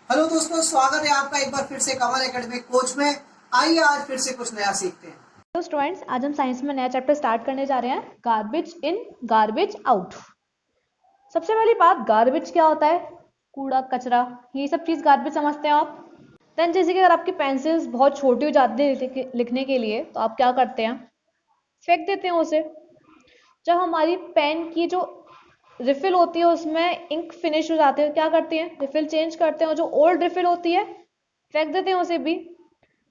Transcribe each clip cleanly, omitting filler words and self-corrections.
Hello दोस्तों, स्वागत है आपका एक बार फिर से कमल एकेडमी कोच में। आइए आज फिर से कुछ नया सीखते हैं। तो स्टूडेंट्स, आज हम साइंस में नया चैप्टर स्टार्ट करने जा रहे हैं, गार्बेज इन गार्बेज आउट। सबसे पहली बात, गार्बेज क्या होता है? कूड़ा कचरा, ये सब चीज़ गार्बेज समझते हैं आप। देन जैसे कि अगर आपकी पेंसिल्स बहुत छोटी हो जाती है लिखने के लिए, तो आप क्या करते हैं? फेंक देते हैं उसे। जब हमारी पेन की जो रिफिल होती है उसमें इंक फिनिश हो जाती है, क्या करते हैं? रिफिल चेंज करते हैं, और जो ओल्ड रिफिल होती है फेंक देते हैं उसे भी।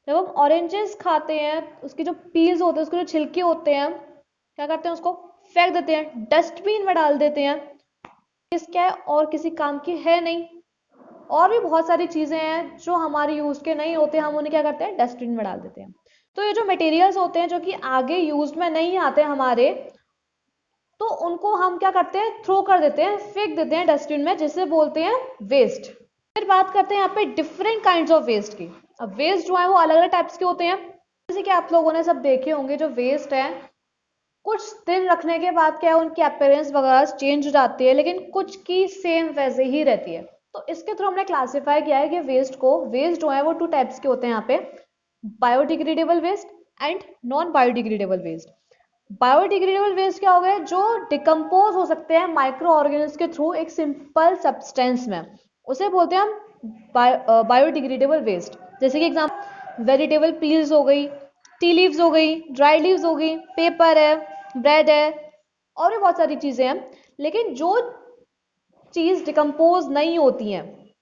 जब हम ऑरेंजेस खाते हैं, उसके जो पील्स होते हैं, उसके जो छिलके होते हैं, क्या करते हैं? उसको फेंक देते हैं, डस्टबिन में डाल देते हैं। किसका है? और किसी काम की है नहीं। और भी बहुत सारी चीजें हैं जो हमारे यूज के नहीं होते, हम उन्हें क्या करते हैं? डस्टबिन में डाल देते हैं। तो ये जो मटेरियल्स होते हैं जो कि आगे यूज में नहीं आते हमारे, तो उनको हम क्या करते हैं? थ्रो कर देते हैं, फेंक देते हैं डस्टबिन में, जिसे बोलते हैं वेस्ट। फिर बात करते हैं यहाँ पे डिफरेंट काइंड्स ऑफ वेस्ट की। अब वेस्ट जो है वो अलग अलग टाइप्स के होते हैं। जैसे कि आप लोगों ने सब देखे होंगे, जो वेस्ट है कुछ दिन रखने के बाद क्या है, उनकी अपीयरेंस वगैरह चेंज हो जाती है, लेकिन कुछ की सेम वैसे ही रहती है। तो इसके थ्रू हमने क्लासीफाई किया है कि वेस्ट जो है वो टू टाइप्स के होते हैं यहाँ पे, biodegradable waste and non biodegradable waste. Biodegradable waste क्या हो गया? जो डिकम्पोज हो सकते हैं माइक्रो ऑर्गेनिज्म के थ्रू एक सिंपल सब्सटेंस में, उसे बोलते हैं हम बायोडिग्रेडेबल वेस्ट। जैसे कि एग्जाम्पल, वेजिटेबल पील्स हो गई, टी लीव्स हो गई, ड्राई लीव्स हो गई, पेपर है, ब्रेड है, और भी बहुत सारी चीजें हैं। लेकिन जो चीज डिकम्पोज नहीं होती हैं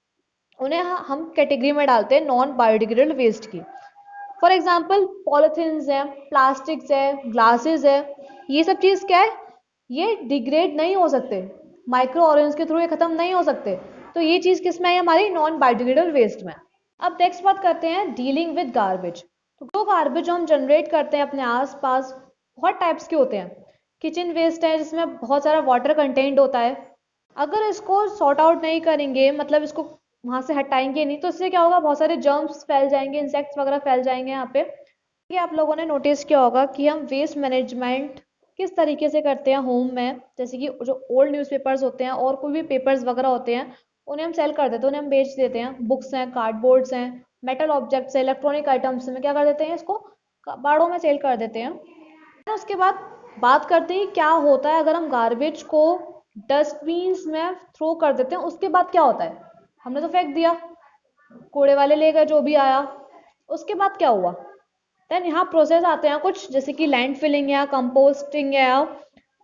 उन्हें हम कैटेगरी में डालते हैं नॉन बायोडिग्रेडेबल वेस्ट की। फॉर एग्जाम्पल, पॉलिथीन्स है, प्लास्टिक्स है, ग्लासेस है, ये सब चीज़ क्या है? ये डिग्रेड नहीं हो सकते, माइक्रो ऑर्गेनिज्म के थ्रू ये खत्म नहीं हो सकते। तो ये चीज़ किस में है? हमारी नॉन बायोडिग्रेडेबल वेस्ट में। अब नेक्स्ट बात करते हैं डीलिंग विद गार्बेज। तो जो गार्बेज हम जनरेट करते हैं अपने आसपास, बहुत टाइप्स के होते हैं। किचन वेस्ट है जिसमें बहुत सारा वाटर कंटेंट होता है। अगर इसको सॉर्ट आउट नहीं करेंगे, मतलब इसको वहां से हटाएंगे नहीं, तो इससे क्या होगा? बहुत सारे जर्म्स फैल जाएंगे, इंसेक्ट्स वगैरह फैल जाएंगे यहाँ पे। ये आप लोगों ने नोटिस किया होगा कि हम वेस्ट मैनेजमेंट किस तरीके से करते हैं होम में। जैसे कि जो ओल्ड न्यूज़पेपर्स होते हैं और कोई भी पेपर्स वगैरह होते हैं, उन्हें हम सेल कर देते हैं, उन्हें हम बेच देते हैं। बुक्स हैं, कार्डबोर्ड्स हैं, मेटल ऑब्जेक्ट्स हैं, इलेक्ट्रॉनिक आइटम्स में क्या कर देते हैं? इसको बाड़ों में सेल कर देते हैं। उसके बाद बात करते हैं क्या होता है अगर हम गार्बेज को डस्टबिन्स में थ्रो कर देते हैं। उसके बाद क्या होता है? हमने तो फेंक दिया, कूड़े वाले ले गए जो भी आया। उसके बाद क्या हुआ? देन यहाँ प्रोसेस आते हैं कुछ, जैसे कि लैंड फिलिंग है, कंपोस्टिंग है,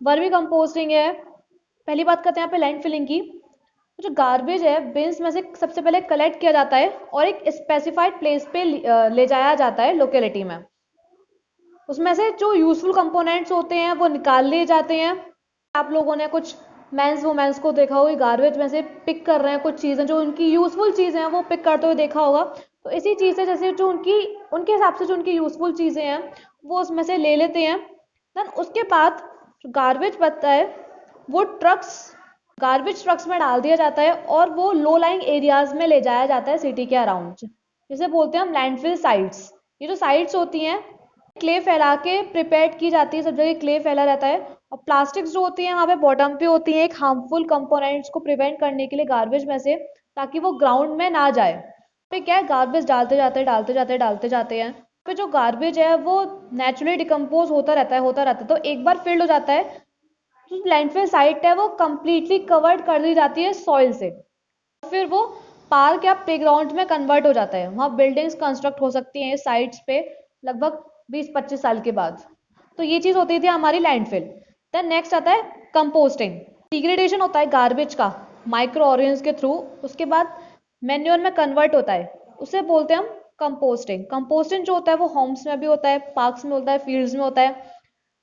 वर्मी कंपोस्टिंग है। पहली बात करते हैं यहाँ पे लैंड फिलिंग की। तो जो गार्बेज है, बिन्स में से सबसे पहले कलेक्ट किया जाता है और एक स्पेसिफाइड प्लेस पे ले जाया जाता है, लोकेलिटी में। उसमें से जो यूजफुल कंपोनेंट्स होते हैं वो निकाल लिए जाते हैं। आप लोगों ने कुछ मेंस वुमेन्स को देखा होगा, गार्बेज में से पिक कर रहे हैं कुछ चीज़ें, जो उनकी यूजफुल चीज़ें हैं वो पिक करते हुए देखा होगा। तो इसी चीज़ से, जैसे जो उनके हिसाब से जो उनकी यूजफुल चीज़ें हैं वो उसमें से ले लेते हैं। देन उसके बाद जो गार्बेज बचता है वो गार्बेज ट्रक्स में डाल दिया जाता है, और वो लो लाइंग एरियाज में ले जाया जाता है सिटी के अराउंड, जिसे बोलते हैं हम लैंडफिल साइट्स। ये जो साइट्स होती हैं, क्ले फैला के प्रिपेयर की जाती है, सब जगह क्ले फैला रहता है। और प्लास्टिक्स जो होती है वहाँ पे बॉटम पे होती है, एक हार्मफुल कंपोनेंट्स को प्रिवेंट करने के लिए गार्बेज में से, ताकि वो ग्राउंड में ना जाए। पे क्या है? गार्बेज डालते जाते हैं। पे जो गार्बेज है वो नेचुरली डिकम्पोज होता रहता है। तो एक बार फिल्ड हो जाता है, जो लैंडफिल साइट है वो कम्प्लीटली कवर्ड कर दी जाती है सॉइल से। फिर वो पार्क या प्लेग्राउंड में कन्वर्ट हो जाता है। वहाँ बिल्डिंग्स कंस्ट्रक्ट हो सकती हैं साइट्स पे लगभग 20-25 साल के बाद। तो ये चीज़ होती थी हमारी लैंडफिल। देन नेक्स्ट आता है कंपोस्टिंग। डिग्रेडेशन होता है गार्बेज का माइक्रो ऑर्गेनिज्म के थ्रू, उसके बाद मैन्योर में कन्वर्ट होता है, उसे बोलते हैं हम कंपोस्टिंग। कंपोस्टिंग जो होता है वो होम्स में भी होता है, पार्क्स में होता है, फील्ड्स में होता है।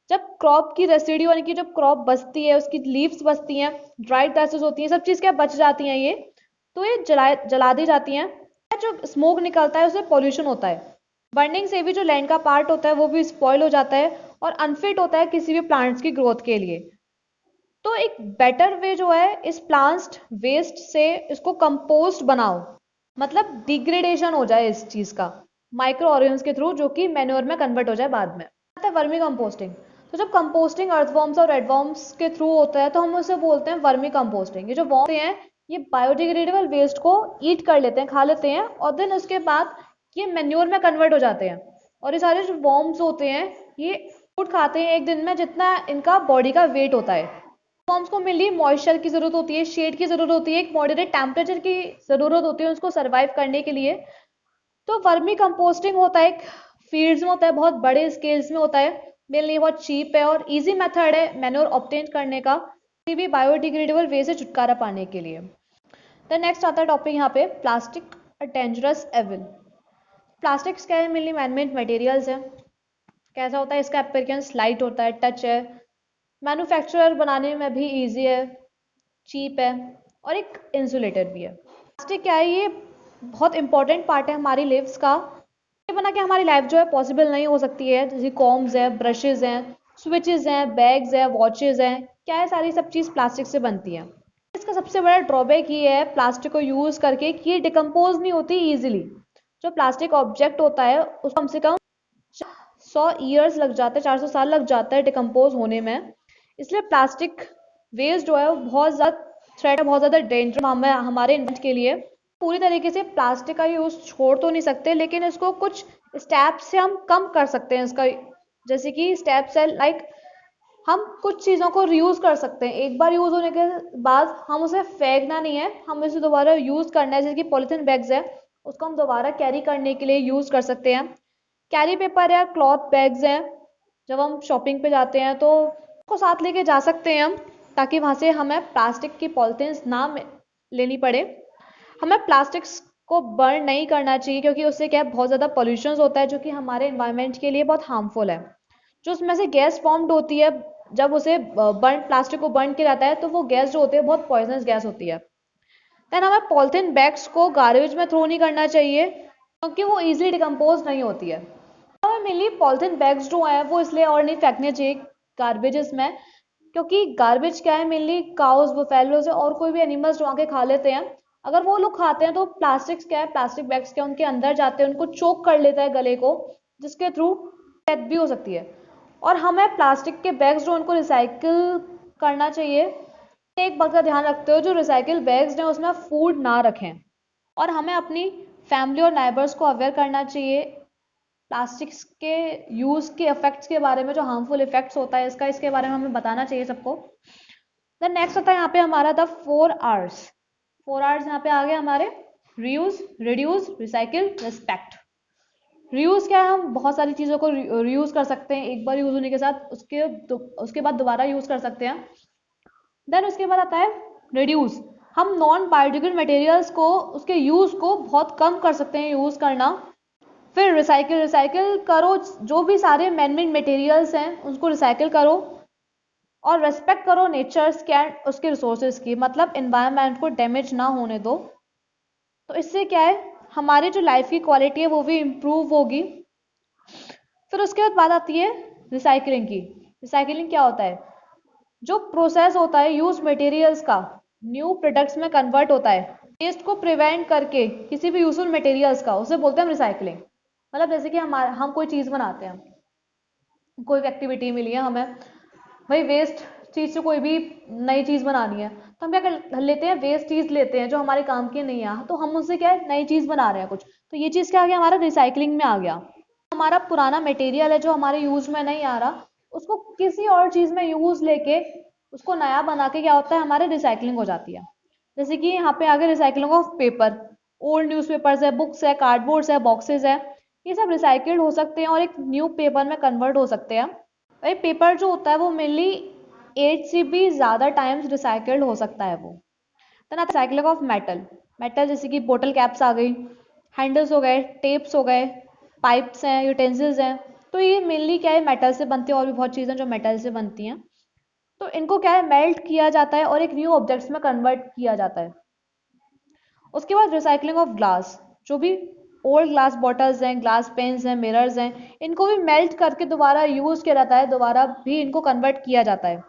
जब क्रॉप की रेसिड्यू यानी कि जब क्रॉप बचती है, उसकी लीव्स बचती हैं, ड्राइड ग्रासेस होती हैं, सब चीज़ क्या बच जाती हैं ये, तो ये जला दी जाती हैं। जो स्मोक निकलता है उससे पॉल्यूशन होता है। बर्निंग से भी जो लैंड का पार्ट होता है वो भी स्पॉइल हो जाता है और अनफिट होता है किसी भी प्लांट्स की ग्रोथ के लिए। तो एक बेटर वे जो है, इस प्लांट वेस्ट से इसको कंपोस्ट बनाओ, मतलब डिग्रेडेशन हो जाए इस चीज़ का माइक्रो ऑर्गेनिज्म के थ्रू, जो कि मैन्योर में कन्वर्ट हो जाए बाद में। आता है वर्मी कंपोस्टिंग। तो जब कंपोस्टिंग अर्थवॉर्म्स और रेडवॉर्म्स के थ्रू होता है तो हम उसे बोलते हैं वर्मी कंपोस्टिंग। ये जो वॉर्म हैं ये बायोडिग्रेडेबल वेस्ट को ईट कर लेते हैं, खा लेते हैं, और देन उसके बाद ये मैन्योर में कन्वर्ट हो जाते हैं। और ये सारे जो वॉर्म्स होते हैं ये फूड खाते हैं एक दिन में जितना इनका बॉडी का वेट होता है। वॉर्म्स को मेनली मॉइस्चर की ज़रूरत होती है, शेड की ज़रूरत होती है, एक मॉडरेट टेम्परेचर की ज़रूरत होती है उसको सर्वाइव करने के लिए। तो वर्मी कंपोस्टिंग होता है, एक फील्ड्स में होता है, बहुत बड़े स्केल्स में होता है, मेनली बहुत चीप है और इजी मेथड है मैन्योर ऑब्टेन करने का किसी भी बायोडिग्रेडेबल वे से छुटकारा पाने के लिए। द नेक्स्ट आता है टॉपिक यहाँ पे plastic a dangerous evil. Plastics क्या है, मेनली मैनमेड मटेरियल्स है। कैसा होता है, इसका अपीयरेंस लाइट होता है, टच है, मैन्युफैक्चरर बनाने में भी इजी है, चीप है और एक इंसुलेटेड भी है। प्लास्टिक क्या है, ये बहुत इंपॉर्टेंट पार्ट है हमारी लिव्स का। ये बना के हमारी लाइफ जो है पॉसिबल नहीं हो सकती है। जैसे कॉम्स है, ब्रशेज हैं, स्विचेस हैं, बैग्स हैं, वॉचेज हैं, क्या है, सारी सब चीज़ प्लास्टिक से बनती हैं। इसका सबसे बड़ा ड्रॉबैक ये है प्लास्टिक को यूज़ करके कि ये डिकम्पोज नहीं होती ईजिली। जो प्लास्टिक ऑब्जेक्ट होता है उसको कम से कम 100 ईयर्स लग जाते हैं, 400 साल लग जाता है डिकम्पोज होने में। इसलिए प्लास्टिक वेस्ट जो है वो बहुत ज़्यादा थ्रेट है, बहुत ज़्यादा डेंजर हमारे इन्वायरमेंट के लिए। पूरी तरीके से प्लास्टिक का यूज़ छोड़ तो नहीं सकते, लेकिन इसको कुछ स्टेप्स से हम कम कर सकते हैं इसका। जैसे कि स्टेप्स है लाइक हम कुछ चीज़ों को रीयूज़ कर सकते हैं। एक बार यूज़ होने के बाद हम उसे फेंकना नहीं है, हम इसे दोबारा यूज़ करना है। जैसे कि पॉलीथीन बैग्स है उसको हम दोबारा कैरी करने के लिए यूज़ कर सकते हैं। कैरी पेपर या क्लॉथ बैग्स हैं, जब हम शॉपिंग पे जाते हैं तो उसको साथ लेके जा सकते हैं हम, ताकि वहाँ से हमें प्लास्टिक की पॉलीथीन्स ना लेनी पड़े। हमें प्लास्टिक्स को बर्न नहीं करना चाहिए क्योंकि उससे क्या है बहुत ज़्यादा पॉल्यूशन होता है जो कि हमारे इन्वायरमेंट के लिए बहुत हार्मफुल है। जो उसमें से गैस फॉर्म्ड होती है जब उसे बर्न प्लास्टिक को बर्न किया जाता है तो वो गैस जो होती है बहुत पॉइजनस गैस होती है। देन हमें पॉलीथीन बैग्स को गार्बेज में थ्रो नहीं करना चाहिए क्योंकि वो ईजिली डिकम्पोज नहीं होती है। हमें मेनली पॉलीथीन बैग्स जो हैं वो इसलिए और नहीं फेंकने चाहिए गार्बेजेस में, क्योंकि गार्बेज क्या है मेनली काउज, बफेलोज और कोई भी एनिमल्स जो आके खा लेते हैं। अगर वो लोग खाते हैं तो प्लास्टिक्स क्या है, प्लास्टिक बैग्स क्या उनके अंदर जाते हैं, उनको चोक कर लेता है गले को, जिसके थ्रू डेथ भी हो सकती है। और हमें प्लास्टिक के बैग्स जो उनको रिसाइकिल करना चाहिए। एक बात का ध्यान रखते हो, जो रिसाइकिल बैग्स हैं उसमें फूड ना रखें। और हमें अपनी फैमिली और नाइबर्स को अवेयर करना चाहिए प्लास्टिक्स के यूज़ के इफेक्ट्स के बारे में, जो हार्मफुल इफेक्ट्स होता है इसके बारे में हमें बताना चाहिए सबको। देन नेक्स्ट होता है यहाँ पे हमारा द 4 Rs। 4 Rs यहाँ पे आ गए हमारे, reuse, reduce, recycle, respect. Reuse क्या है, हम बहुत सारी चीज़ों को रीयूज कर सकते हैं एक बार यूज होने के साथ, उसके बाद दोबारा यूज कर सकते हैं। देन उसके बाद आता है रिड्यूस, हम नॉन बायोडिग्रेडेबल मटेरियल्स को, उसके यूज़ को बहुत कम कर सकते हैं यूज़ करना। फिर रिसाइकिल, रिसाइकिल करो, जो भी सारे मैनमेड मटेरियल्स हैं उसको रिसाइकिल करो। और रेस्पेक्ट करो नेचर्स के एंड उसके रिसोर्सेज की, मतलब एनवायरनमेंट को डैमेज ना होने दो। तो इससे क्या है हमारी जो लाइफ की क्वालिटी है वो भी इम्प्रूव होगी। फिर उसके बाद बात आती है रिसाइकलिंग की। रिसाइकलिंग क्या होता है, जो प्रोसेस होता है यूज मटेरियल्स का न्यू प्रोडक्ट्स में कन्वर्ट होता है, वेस्ट को प्रिवेंट करके किसी भी यूजफुल मटेरियल्स का, उसे बोलते हैं रिसाइकलिंग। मतलब जैसे कि हम कोई चीज़ बनाते हैं, कोई एक्टिविटी मिली है हमें, भाई वेस्ट चीज़ से कोई भी नई चीज़ बनानी है, तो हम क्या कर लेते हैं, वेस्ट चीज़ लेते हैं जो हमारे काम की नहीं है, तो हम उससे क्या है नई चीज़ बना रहे हैं कुछ। तो ये चीज़ क्या आ गया हमारा रिसाइकलिंग में आ गया। हमारा पुराना मटेरियल है जो हमारे यूज में नहीं आ रहा, उसको किसी और चीज़ में यूज लेके उसको नया बना के क्या होता है हमारे रिसाइकलिंग हो जाती है। जैसे कि यहाँ पे आगे recycling of paper, old newspapers है, बुक्स है, कार्डबोर्ड्स है, बॉक्सेस है, ये सब रिसाइकिल्ड हो सकते हैं और एक न्यू पेपर में कन्वर्ट हो सकते हैं। भाई पेपर जो होता है वो मेनली 8 से भी ज़्यादा टाइम्स रिसाइकिल्ड हो सकता है वो। देन आता है रिसाइकलिंग ऑफ मेटल। मेटल जैसे कि बोतल कैप्स आ गई, हैंडल्स हो गए, टेप्स हो गए, पाइप्स हैं, यूटेंसिल्स हैं, तो ये मेनली क्या है मेटल से बनती है, और भी बहुत चीज़ें जो मेटल से बनती हैं। तो इनको क्या है मेल्ट किया जाता है और एक न्यू ऑब्जेक्ट्स में कन्वर्ट किया जाता है। उसके बाद रिसाइकलिंग ऑफ ग्लास, जो भी ओल्ड ग्लास बॉटल्स हैं, ग्लास पेन्स हैं, मिरर्स हैं, इनको भी मेल्ट करके दोबारा यूज़ किया जाता है, दोबारा भी इनको कन्वर्ट किया जाता है।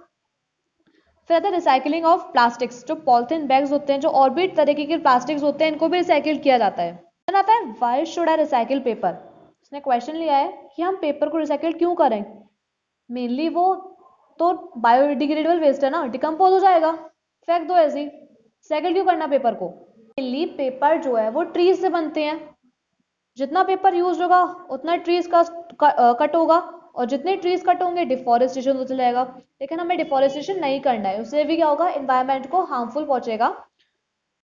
फिर आता है रिसाइकलिंग ऑफ प्लास्टिक्स, जो पॉलिथीन बैग्स होते हैं, जो और भी तरीके के प्लास्टिक्स होते हैं, इनको भी रिसाइकिल किया जाता है। फिर आता है why should I recycle paper. उसने क्वेश्चन लिया है कि हम पेपर को रिसाइकिल क्यों करें। मेनली वो तो बायोडिग्रेडेबल वेस्ट है ना, डिकम्पोज हो जाएगा, फेंक दो ऐसे ही, रिसाइकिल क्यों करना पेपर को? मेनली पेपर जो है वो ट्रीज से बनते हैं, जितना पेपर यूज होगा उतना ट्रीज का कट होगा, और जितने ट्रीज कट होंगे डिफॉरेस्टेशन होता जाएगा। लेकिन हमें डिफॉरेस्टेशन नहीं करना है, उससे भी क्या होगा, एनवायरनमेंट को हार्मफुल पहुंचेगा।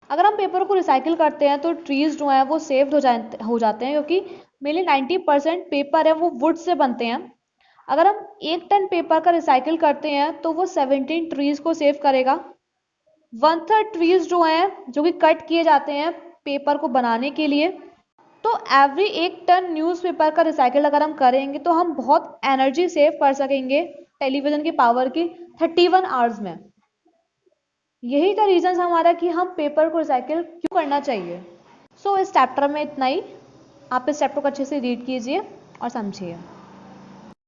अगर हम पेपर को रिसाइकिल करते हैं तो ट्रीज जो है वो सेव हो जाते हैं, क्योंकि मेनली 90% पेपर है वो वुड से बनते हैं। अगर हम 1 टन पेपर का रिसाइकिल करते हैं तो वो 17 ट्रीज को सेव करेगा। 1/3 ट्रीज जो हैं जो कि कट किए जाते हैं पेपर को बनाने के लिए। तो एवरी 1 टन न्यूज़पेपर का रिसाइकिल अगर हम करेंगे तो हम बहुत एनर्जी सेव कर सकेंगे टेलीविजन की पावर की 31 आवर्स में। यही का रीजन हमारा कि हम पेपर को रिसाइकिल क्यों करना चाहिए। सो इस चैप्टर में इतना ही। आप इस चैप्टर को अच्छे से रीड कीजिए और समझिए।